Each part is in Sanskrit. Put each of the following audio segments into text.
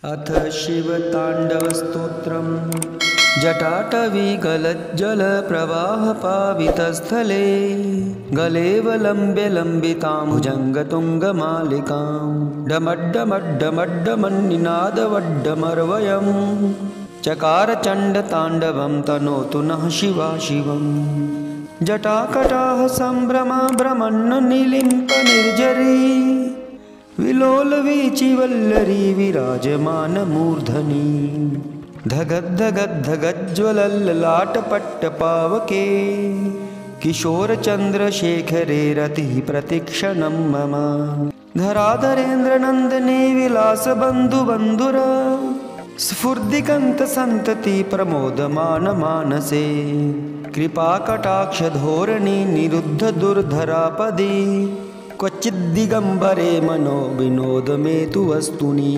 अथ शिवताण्डवस्तोत्रम् जटाटवीगलज्जलप्रवाहपावितस्थले गलेवलम्ब्य भुजङ्गतुङ्गमालिकां डमड्डमड्डमड्डमन्निनादवड्डमर्वयम् चकारचण्डताण्डवं तनोतु नः शिवा शिवम् जटाकटाः सम्भ्रमा भ्रमन्ननिलिम्पनिर्झरी विलोलवीचिवल्लरी विराजमानमूर्धनि धगद्धगद्धगज्ज्वलल्ललाटपट्टपावके किशोरचन्द्रशेखरे रतिः प्रतिक्षणं मम धराधरेन्द्रनन्दने विलासबन्धुबन्धुर स्फूर्तिकन्तसन्तति प्रमोदमानमानसे कृपाकटाक्षधोरणी निरुद्धदुर्धरापदी क्वचिद्दिगम्बरे मनो विनोदमेतु वस्तुनि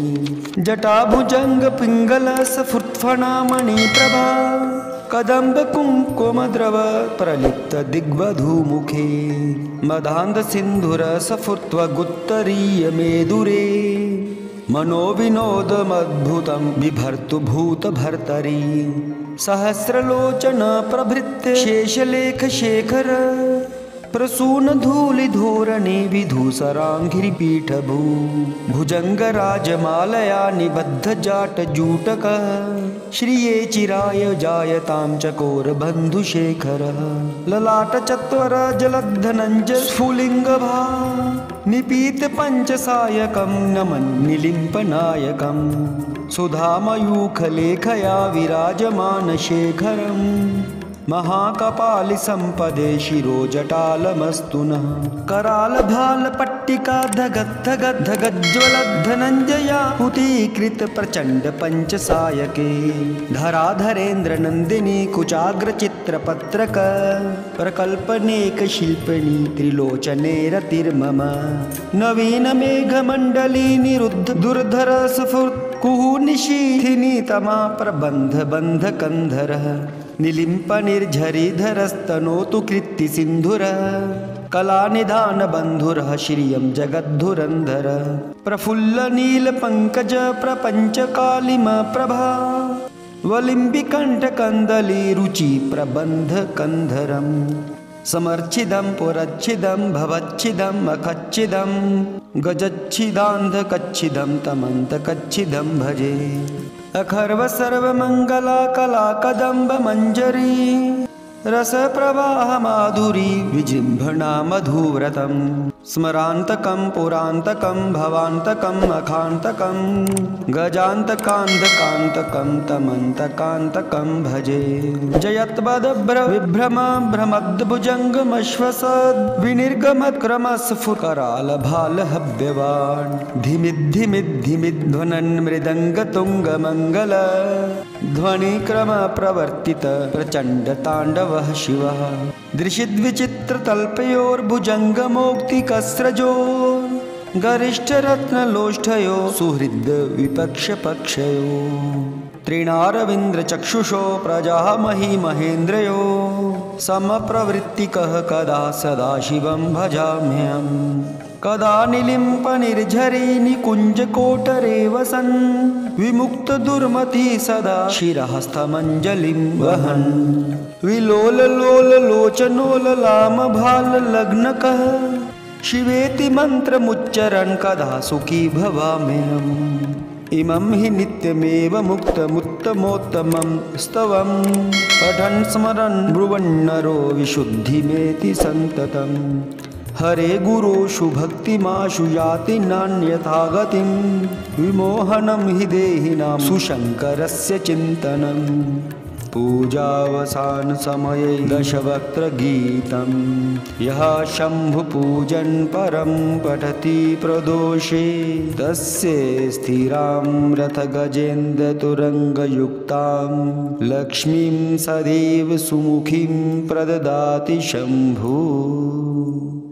जटाभुजङ्गपिङ्गलसफुत्फणामणिप्रभा कदम्बकुङ्कुमद्रव प्रलिप्तदिग्वधूमुखे मदान्धसिन्धुरसफुत्वगुत्तरीयमेदुरे मनोविनोदमद्भुतं बिभर्तु भूतभर्तरि सहस्रलोचन प्रभृत्य शेषलेखशेखर प्रसूनधूलिधोरणे विधूसराङ्घ्रिपीठभू भुजङ्गराजमालया निबद्धजाटजूटकः श्रिये चिराय जायतां चकोरबन्धुशेखरः ललाटचत्वरजलद्धनञ्जस्फुलिङ्गभा निपीतपञ्चसायकं नमन्निलिम्पनायकं सुधामयूखलेखया विराजमानशेखरम् महाकपालिसम्पदे शिरोजटालमस्तु नः करालभालपट्टिका धगद्धगद्धगज्ज्वलद्धनञ्जया पुटीकृतप्रचण्डपञ्चसायके धराधरेन्द्रनन्दिनी कुचाग्रचित्रपत्रक प्रकल्पनेकशिल्पिनी त्रिलोचने रतिर्मम नवीनमेघमण्डली निरुद्ध दुर्धरसफुर् कुहुनिशीथिनी तमा प्रबन्धबन्धकन्धरः निलिम्पनिर्झरीधरस्तनोतु कृत्तिसिन्धुरः कलानिधानबन्धुरः श्रियं जगद्धुरन्धर प्रफुल्लनीलपङ्कज प्रपञ्चकालिमप्रभा वलिम्बिकण्ठकन्दली रुचिप्रबन्धकन्धरम् समर्च्छिदं पुरच्छिदं भवच्छिदं मखच्छिदं गजच्छिदान्धकच्छिदं तमन्तकच्छिदं भजे अखर्वसर्वमङ्गला कला कदम्बमञ्जरी रसप्रवाहमाधुरी विजृम्भणा मधुव्रतं स्मरान्तकं पुरान्तकं भवान्तकं अखान्तकं गजान्तकान्धकान्तकं तमन्तकान्तकं भजे जयत्वदभ्रविभ्रम भ्रमद्भुजङ्गमश्वसद् विनिर्गमक्रमस्फुकरालभालहव्यवान् धिमिद्धिमिद्धिमिध्वनन् मृदङ्गतुङ्गमङ्गल ध्वनिक्रमप्रवर्तित प्रचण्डताण्डवः शिवः दृशिद्विचित्रतल्पयोर्भुजङ्गमौक्तिकस्रजो गरिष्ठरत्नलोष्ठयो सुहृद्विपक्षपक्षयो त्रिणारविन्द्रचक्षुषो प्रजामहि महेन्द्रयो समप्रवृत्तिकः कदा सदाशिवं भजाम्यहम् कदा निलिम्पनिर्झरी निकुञ्जकोटरे वसन् विमुक्तदुर्मतिः सदा शिरहस्थमञ्जलिं वहन् विलोललोललोचनोललामभाललग्नकः शिवेति मन्त्रमुच्चरन् कदा सुखी भवाम्यहम् इमं हि नित्यमेव मुक्तमुत्तमोत्तमं स्तवं पठन् स्मरन् ब्रुवन्नरो विशुद्धिमेति सन्ततम् हरे गुरोषु भक्तिमाशु याति नान्यथा गतिं विमोहनं हि देहिनां सुशङ्करस्य चिन्तनं पूजावसानसमये दशवक्त्रगीतं यः शम्भुपूजन् परं पठति प्रदोषे तस्य स्थिरां रथगजेन्द्रतुरङ्गयुक्तां लक्ष्मीं सदैव सुमुखीं प्रददाति शम्भुः।